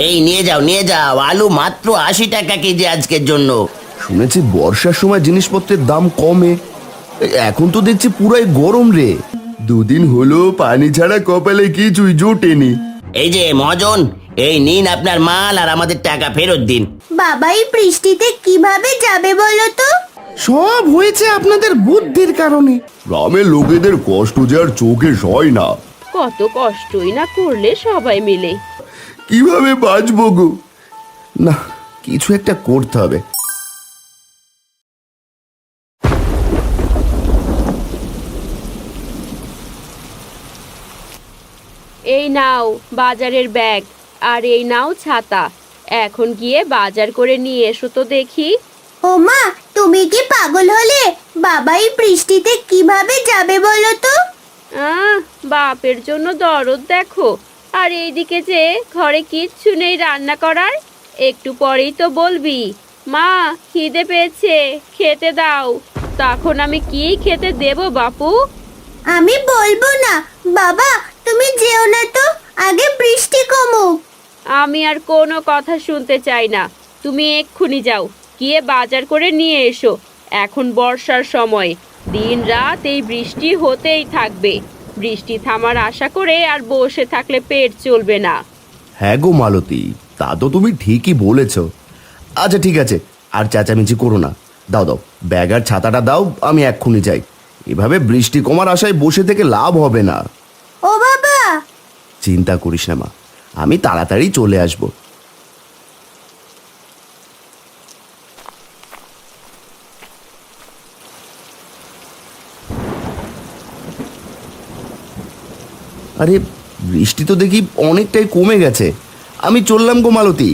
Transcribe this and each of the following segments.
এই নিয়ে যাও নিয়ে যাও, আলু মাত্র 80 টাকা কেজি আজকের জন্য। শুনেছি বর্ষার সময় জিনিসপত্রের দাম কমে, এখন তো দেখছি পুরাই গরম রে। দুদিন হলো পানি ছাড়া কপালে কিছুই জোটেনি। এই যে মহাজন, এই নিন আপনার মাল আর আমাদের টাকা ফেরত দিন। বাবা এই বৃষ্টিতে কিভাবে যাবে বলো তো? সব হয়েছে আপনাদের বুদ্ধির কারণে। গ্রামের লোকেদের কষ্ট যে আর চোখে সয় না। কত কষ্টই না করলে সবাই মিলে। কিভাবে বাঁচবো গো? না, কিছু একটা করতে হবে। এই নাও বাজারের ব্যাগ, আর এই নাও ছাতা। এখন গিয়ে বাজার করে নিয়ে এসো তো দেখি। ও মা, তুমি কি পাগল হলে? বাবা এই বৃষ্টিতে কিভাবে যাবে বলো তো? বাপের জন্য দরদ দেখো। আর এইদিকে যে ঘরে কিচ্ছু নেই রান্না করার। একটু পরেই তো বলবি, মা খিদে পেয়েছে, খেতে দাও। তখন আমি কি খেতে দেব বাপু? আমি বলবো না। বাবা তুমি যেও না তো, আগে বৃষ্টি কমুক। আমি আর কোনো কথা শুনতে চাই না। তুমি এক্ষুনি যাও, গিয়ে বাজার করে নিয়ে এসো। এখন বর্ষার সময়, দিন রাত এই বৃষ্টি হতেই থাকবে। বৃষ্টি থামার আশা করে আর বসে থাকলে পেট চলবে না। হ্যাঁ গো মালতী, তা তো তুমি ঠিকই বলেছ। আচ্ছা ঠিক আছে, আর চেঁচামেচি করো না। দাও দাও, ব্যাগ আর ছাতাটা দাও, আমি এক্ষুনি যাই। এভাবে বৃষ্টি কমার আশায় বসে থেকে লাভ হবে না। ও বাবা! চিন্তা করিস না মা, আমি তাড়াতাড়ি চলে আসব। আরে বৃষ্টি তো দেখি অনেকটাই কমে গেছে। আমি চললাম গো মালতী।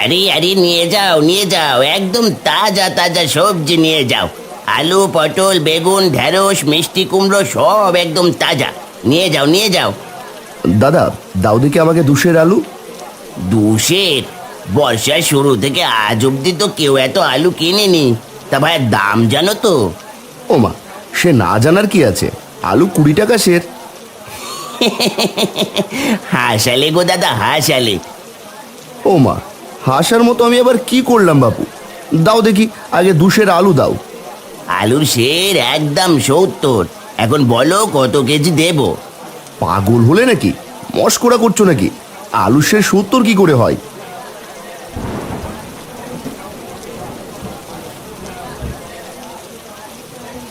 আরে আরে নিয়ে যাও নিয়ে যাও, একদম তাজা তাজা সবজি নিয়ে যাও। আলু, পটল, বেগুন, ঢেঁড়স, মিষ্টি কুমড়ো সব একদম তাজা। নিয়ে যাও নিয়ে যাও। দাদা দাও দেখি আমাকে 2 আলু। 2 বর্ষার শুরু থেকে আজ অব্দি তো কেউ এত আলু কিনেনি। তা ভাই দাম জানো তো? ও মা, সে না জানার কি আছে, আলু 20 টাকা সের। হাসালে গো দাদা হাসালে। ও মা, হাসার মতো আমি আবার কি করলাম বাপু? দাও দেখি আগে 2 আলু দাও। আলুর সের একদম 70। এখন বলো কত কেজি দেব? পাগল হলে নাকি? মস্করা করছো নাকি? আলু সে 70 কি করে হয়?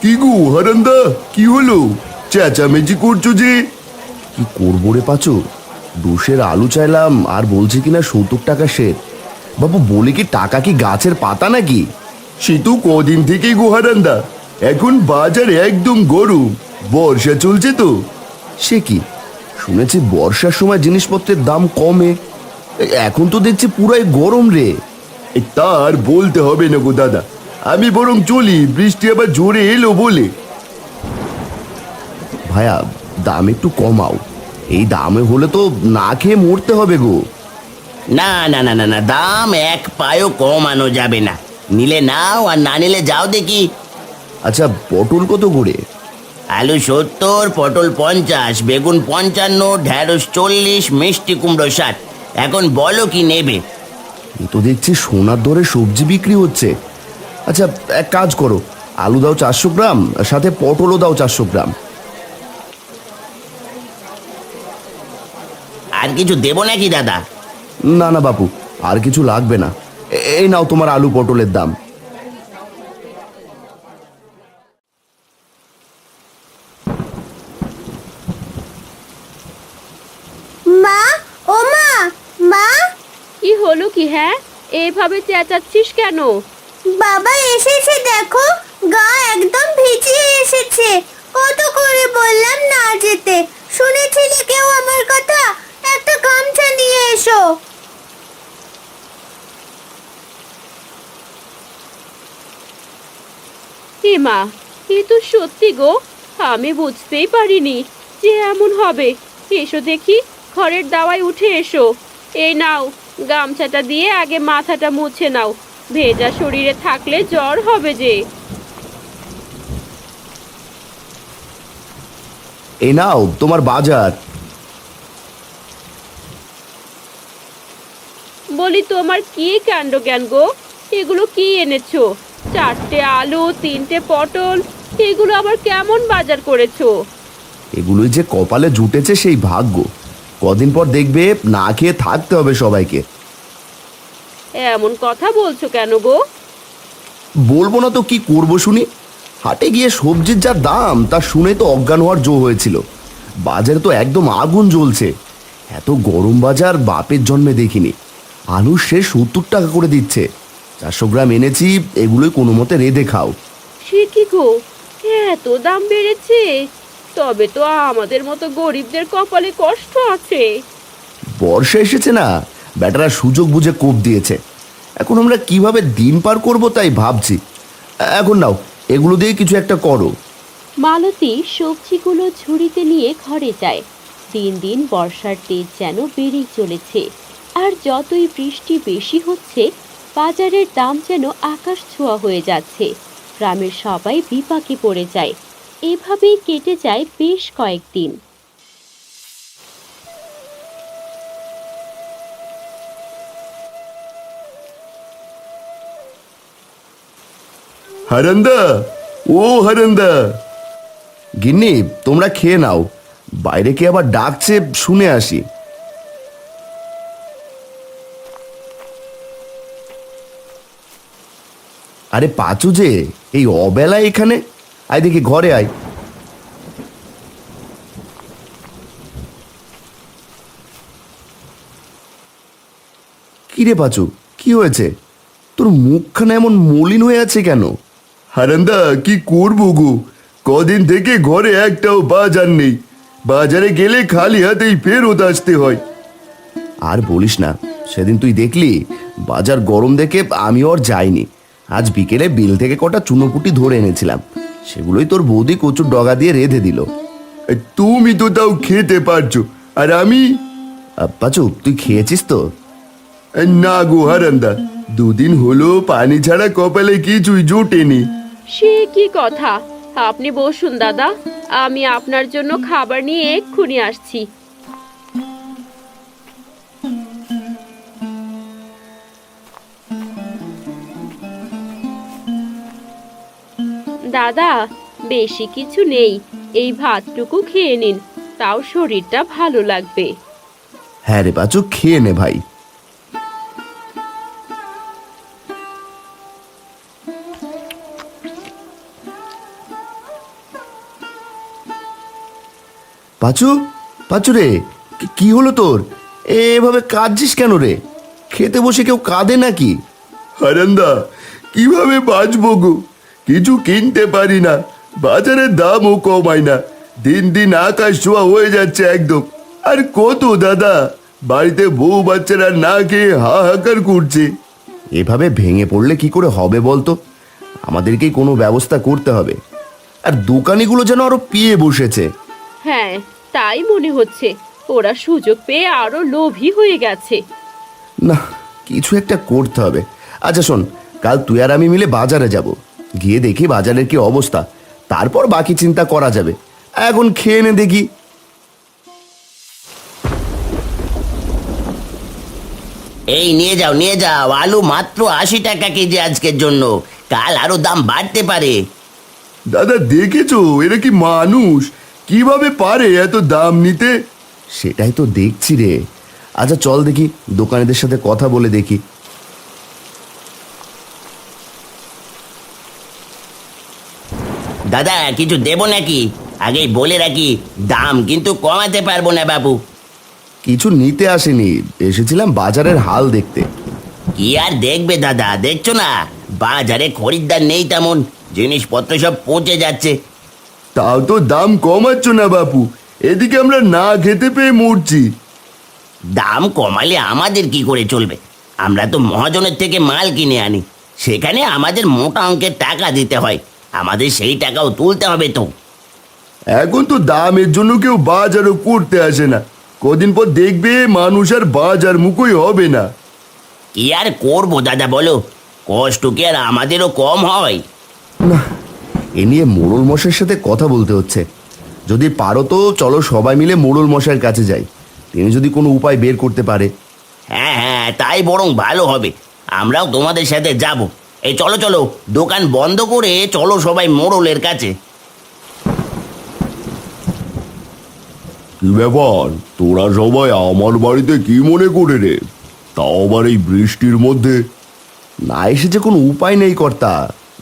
কি গো হারান্দা, কি হলো? চেঁচামেচি করছো যে? কি করবো রে পাচু, 2 আলু চাইলাম আর বলছে কিনা 70 টাকা সের। বাবু বলে কি টাকা কি গাছের পাতা নাকি? সে তো কদিন থেকেই গো হারান্দা, এখন বাজার একদম গরম, বর্ষা চলছে তো। সে কি, শুনেছি বর্ষার সময় জিনিসপত্রের দাম কমে, এখন তো দেখছি পুরাই গরম রে। তার বলতে হবে না গো দাদা, আমি বরং চলি, বৃষ্টি আবার জোরে এলো বলে। ভাইয়া দাম একটু কমাও, এই দামে হলে তো না খেয়ে মরতে হবে গো। না না না না না, দাম এক পায়ও কমানো যাবে না। নিলে নাও আর না নিলে যাও দেখি। আচ্ছা পটল কত করে? আলু 70, পটল 50, বেগুন 55, ঢেঁড়স 40, মিষ্টি কুমড়ো 60। এখন বলো কি নেবে? এ তো দেখছি সোনার দরে সবজি বিক্রি হচ্ছে। আচ্ছা এক কাজ করো, আলু দাও 400 গ্রাম, সাথে পটলও দাও 400 গ্রাম। আর কিছু দেবো নাকি দাদা? না না বাপু, আর কিছু লাগবে না। এই নাও তোমার আলু পটলের দাম। মা, ও মা, মা! কি হলো কি? হ্যাঁ, এভাবে চেঁচাচ্ছিস কেন? বাবা এসেছে দেখো, গা একদম ভিজিয়ে এসেছে। কত করে বললাম না যেতে, শুনেছিলে কেউ আমার কথা? একটা গামছা নিয়ে এসো। এ মা, এ তো সত্যি গো, আমি বুঝতেই পারিনি যে এমন হবে। এসো দেখি, ঘরের দাওয়ায় উঠে এসো। এই নাও, গামছাটা দিয়ে আগে মাথাটা মুছে নাও, ভেজা শরীরে থাকলে জ্বর হবে যে। এ নাও তোমার বাজার। বলি তোমার কি কাণ্ড জ্ঞান গো, এগুলো কি এনেছো? 4টে আলু, 3টে পটল, এগুলো আবার কেমন বাজার করেছো? এগুলোই যে কপালে জুটেছে সেই ভাগ্য। কদিন পর দেখবে না খেয়ে থাকতে হবে সবাইকে। এমন কথা বলছো কেন গো? বলবো না তো কি করবো শুনি। হাটে গিয়ে সবজির যা দাম তা শুনে তো অজ্ঞান হওয়ার জো হয়েছিল। বাজারে তো একদম আগুন জ্বলছে। এত গরম বাজার বাপের জন্মে দেখিনি। আলু সে 70 টাকা করে দিচ্ছে। 400 গ্রাম এনেছি, এগুলোই কোনো মতে রেঁধে খাও। সে কি গো, এত দাম বেড়েছে? তবে তো আমাদের মতো গরিবদের কপালে কষ্ট আছে। বর্ষা এসেছে না, ব্যাটারা সুযোগ বুঝে কোপ দিয়েছে। এখন আমরা কিভাবে দিন পার করব তাই ভাবছি। এখন নাও, এগুলো দিয়ে কিছু একটা করো। মালতী সবজিগুলো ঝুড়িতে নিয়ে ঘরে যায়। দিন দিন বর্ষার তেজ যেন বেড়েই চলেছে। আর যতই বৃষ্টি বেশি হচ্ছে, বাজারের দাম যেন আকাশ ছোঁয়া হয়ে যাচ্ছে। গ্রামের সবাই বিপাকে পড়ে যায়। এভাবেই কেটে যায় বেশ কয়েকদিন। হারান্দা, ও হারান্দা। গিন্নি, তোমরা খেয়ে নাও। বাইরে কে আবার ডাকছে শুনে আসি। আরে পাচু যে, এই অবেলায় এখানে? আয় দেখি ঘরে আয়। কিরে পাচু, কি হয়েছে? তোর মুখখানা এমন মলিন হয়ে আছে কেন? হারান্দা, কি করবো গো, কদিন থেকে ঘরে একটাও বাজার নেই। বাজারে গেলে খালি হাতেই ফেরত আসতে হয়। আর বলিস না, সেদিন তুই দেখলি বাজার গরম দেখে আমিও আর যাইনি। আজ বিকেলে বিল থেকে কটা চুনোপুটি ধরে এনেছিলাম, সেগুলোই তোর বৌদি কচুর ডগা দিয়ে রেঁধে দিল। তুমি তো তাও খেতে পারছো, আর আমি? পাচু, তুই খেয়েছিস তো? না গো হারান্দা, দুদিন হলো পানি ছাড়া কপালে কিছুই জোটেনি। সে কি কথা? আপনি বসুন দাদা, আমি আপনার জন্য খাবার নিয়ে এক্ষুনি আসছি। দাদা, বেশি কিছু নেই, এই ভাতটুকু খেয়ে নিন, তাও শরীরটা ভালো লাগবে। হ্যাঁ রে পাচু, খেয়ে নে ভাই। পাচু, পাচু রে, কি হলো তোর? এভাবে কাঁদছিস কেন রে? খেতে বসে কেউ কাঁদে নাকি? হারান্দা, কিভাবে বাঁচবো গো, কিছু কিনতে পারি না, বাজারের দামও কমায় না। দিন দিন আকাশ ছোঁয়া হয়ে যাচ্ছে একদম। আর কত দাদা, বাড়িতে বউ বাচ্চারা না খেয়ে হাহাকার করছে। এভাবে ভেঙে পড়লে কি করে হবে বলতো? আমাদেরকেই কোনো ব্যবস্থা করতে হবে। আর দোকানিগুলো যেন আরো পিয়ে বসেছে। হ্যাঁ, তাই মনে হচ্ছে। ওরা সুযোগ পেয়ে আরো লোভী হয়ে গেছে। না, কিছু একটা করতে হবে। আচ্ছা শোন, কাল তুই আর আমি মিলে বাজারে যাব, গিয়ে দেখি বাজারের কি অবস্থা, তারপর বাকি চিন্তা করা যাবে। এখন খেয়ে নে দেখি। এই নিয়ে যাও নিয়ে যাও, আলু মাত্র 80 টাকা কেজি আজকের জন্য, কাল আরো দাম বাড়তে পারে। দাদা দেখেছো, এরা কি মানুষ? কিভাবে পারে এত দাম নিতে? সেটাই তো দেখছি রে। আচ্ছা চল দেখি, দোকানিদের সাথে কথা বলে দেখি। দাদা, কিছু দেবো নাকি? আগেই বলে রাখি, দাম কিন্তু কমাতে পারবো না বাবু। কিছু নিতে আসেনি, এসেছিলাম বাজারের হাল দেখতে। কি আর দেখবে দাদা, দেখছো না বাজারে খরিদ্দার নেই তেমন, জিনিসপত্র সব পচে যাচ্ছে। তাও তো দাম কমাচ্ছ না বাপু, এদিকে আমরা না খেতে পেয়ে মরছি। দাম কমালে আমাদের কি করে চলবে? আমরা তো মহাজনের থেকে মাল কিনে আনি, সেখানে আমাদের মোটা অঙ্কের টাকা দিতে হয়, আমাদের সেই টাকাও তুলতে হবে তো। এখন তো দামের জন্য কেউ বাজারও করতে আসে না। কদিন পর দেখবে মানুষ আর বাজার মুখই হবে না। কি আর করবো দাদা বলো, কষ্ট কি আর আমাদেরও কম হয়? না, এ নিয়ে মোড়ল মশাইয়ের সাথে কথা বলতে হচ্ছে। যদি পারো তো চলো সবাই মিলে মোড়ল মশাইয়ের কাছে যাই, তিনি যদি কোনো উপায় বের করতে পারে। হ্যাঁ হ্যাঁ, তাই বরং ভালো হবে। আমরাও তোমাদের সাথে যাব। এই চলো চলো, দোকান বন্ধ করে চলো সবাই মোড়লের কাছে। কি ব্যাপার, তোরা সবাই আমার বাড়িতে কি মনে করে রে? তাও আবার এই বৃষ্টির মধ্যে। না এসে যে কোনো উপায় নেই কর্তা,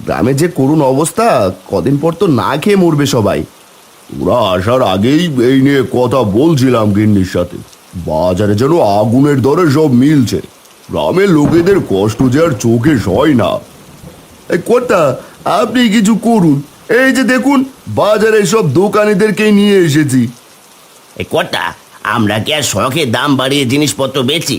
গ্রামে যে করুণ অবস্থা, কদিন পর তো না খেয়ে মরবে সবাই। ওরা আসার আগেই এই নিয়ে কথা বলছিলাম গিন্নির সাথে। বাজারে যেন আগুনের দরে সব মিলছে, গ্রামের লোকেদের কষ্ট যে আর চোখে সয় না। এই কর্তা, আপনি কিছু করুন, এই যে দেখুন বাজারে সব দোকানিদেরকেই নিয়ে এসেছি। এই কর্তা, আমরা কি আর শখে দাম বাড়িয়ে জিনিসপত্র বেচি?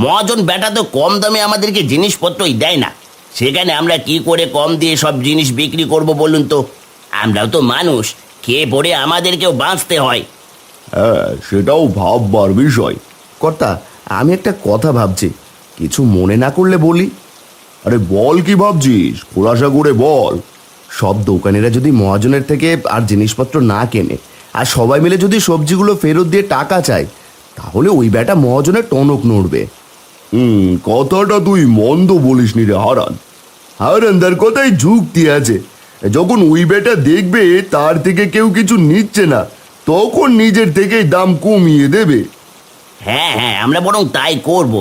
মহাজন বেটা তো কম দামে আমাদেরকে জিনিসপত্রই দেয় না, সেখানে আমরা কি করে কম দিয়ে সব জিনিস বিক্রি করব বলুন তো? আমরাও তো মানুষ, খেয়ে পড়ে আমাদেরকেও বাঁচতে হয়। হ্যাঁ, সেটাও ভাববার বিষয়। কর্তা, আমি একটা কথা ভাবছি, কিছু মনে না করলে বলি। আরে বল, কি ভাবছিস? খোলাসা করে বল। সব দোকানিরা যদি মহাজনের থেকে আর জিনিসপত্র না কেনে, আর সবাই মিলে যদি সবজিগুলো ফেরত দিয়ে টাকা চায়, তাহলে ওই বেটা মহাজনের টনক নড়বে। কথাটা তুই মন্দ বলিসনি রে হারান। হারানদার কথাই যুক্তি আছে। যখন ওই বেটা দেখবে তার থেকে কেউ কিছু নিচ্ছে না, তখন নিজের থেকেই দাম কমিয়ে দেবে। হ্যাঁ হ্যাঁ, আমরা বরং তাই করব।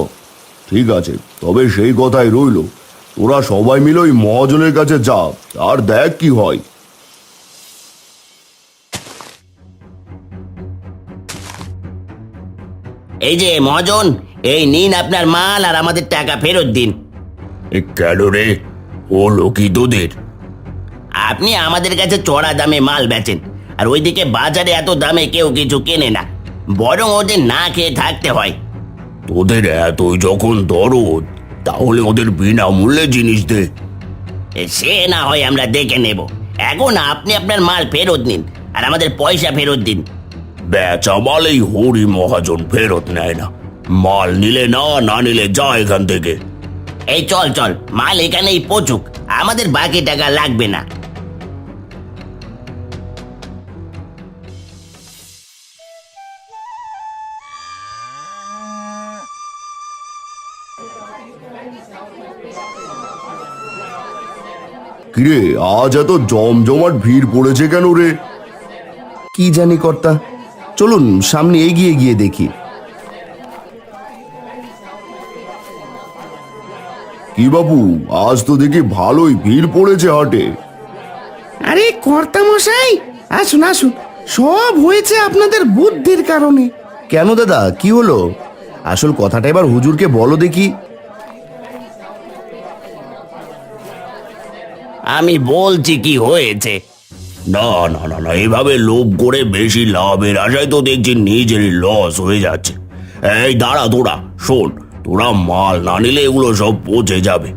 ঠিক আছে, তবে সেই কথাই রইল, তোরা সবাই মিলে ওই মহাজনের কাছে যা, আর দেখ কি হয়। এই যে মহাজন, এই নিন আপনার মাল, আর আমাদের টাকা ফেরত দিন। কেন রে, হলো কি তোদের? আপনি আমাদের কাছে চড়া দামে মাল বেচেন, আর ওইদিকে বাজারে এত দামে কেউ কিছু কেনে না, বরং ওদের না খেয়ে থাকতে হয়। তোদের এতই যখন দরদ, তাহলে ওদের বিনামূল্যে জিনিস দে। সে না হয় আমরা দেখে নেব, এখন আপনি আপনার মাল ফেরত নিন আর আমাদের পয়সা ফেরত দিন। বেচা মাল এই হরি মহাজন ফেরত নেয় না। মাল নিলে না, না নিলে যা এখান থেকে। এই চল চল, মাল এখানেই পচুক, আমাদের বাকি টাকা লাগবে না। কিরে, আজ এত জমজমাট ভিড় পড়েছে কেন রে? কি জানি কর্তা, চলুন সামনে এগিয়ে গিয়ে দেখি। কি বাবু, আজ তো দেখি ভালোই ভিড় পড়েছে হাটে। আরে কর্তা মশাই, আসুন আসুন, সব হয়েছে আপনাদের বুদ্ধির কারণে। কেন দাদা, কি হলো? আসল কথাটা এবার হুজুরকে বলো দেখি। আমি বলছি কি হয়েছে। না না না না, এভাবে লোভ করে বেশি লাভের আশায় তো দেখছি নিজেরই লস হয়ে যাচ্ছে। এই দাঁড়া, তোরা শোন, তোরা মাল না নিলে এগুলো সব পচে যাবে,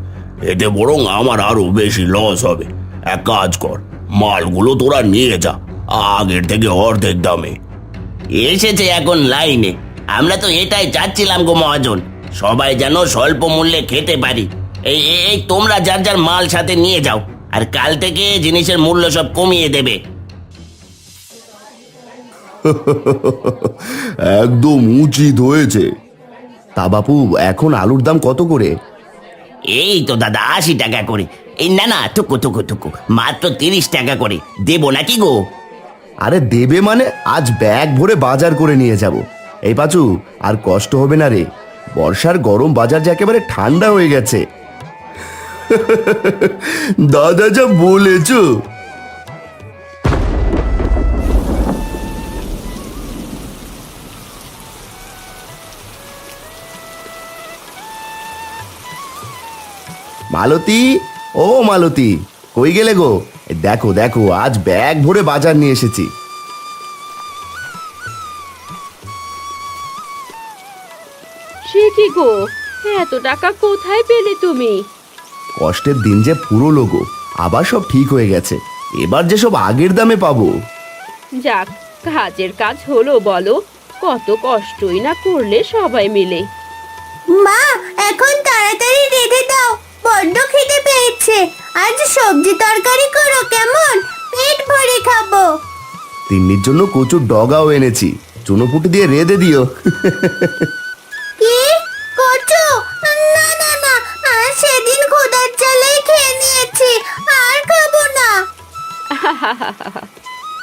এতে বরং আমার আরো বেশি লস হবে। এক কাজ কর, মালগুলো তোরা নিয়ে যা, আগের থেকে অর্ধেক দামে। এসেছে এখন লাইনে, আমরা তো এটাই চাচ্ছিলাম গো মহাজন, সবাই যেন স্বল্প মূল্যে খেতে পারি। এই এই তোমরা যার যার মাল সাথে নিয়ে যাও, আর কাল থেকে জিনিসের মূল্য সব কমিয়ে দেবে। একদম উচিত হয়েছে। তা বাপু, এখন আলুর দাম কত করে? এই তো দাদা 80 টাকা করে। এই না না, টুকু টুকু টুকু, মাত্র 30 টাকা করে দেবো নাকি গো? আরে দেবে মানে, আজ ব্যাগ ভরে বাজার করে নিয়ে যাব। এই পাচু, আর কষ্ট হবে না রে, বর্ষার গরম বাজার যে একেবারে ঠান্ডা হয়ে গেছে। দাদা যা বলেছ। মালতী, ও মালতী, কই গেলে গো? দেখো দেখো, আজ ব্যাগ ভরে বাজার নিয়ে এসেছি। সে কি গো, এত টাকা কোথায় পেলে তুমি? কষ্টের দিন যে পুরো গো, আবার সব ঠিক হয়ে গেছে, এবার যে সব আগের দামে পাবো। যাক, কাজের কাজ হলো বলো, কত কষ্টই না করলে সবাই মিলে। মা, এখন তাড়াতাড়ি রেঁধে দাও, বড্ড খিদে পেয়েছে। আজ সবজি তরকারি করো কেমন, পেট ভরে খাবো। তিন্নির জন্য কচুর ডগাও এনেছি, চুনোপুটি দিয়ে রেঁধে দিও। কি কচু? না না না, আর সেদিন খোদার জ্বালায় খেয়ে নিয়েছি, আর খাবো না।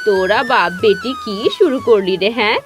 তোরা বাপ বেটি কি শুরু করলি রে, হ্যাঁ?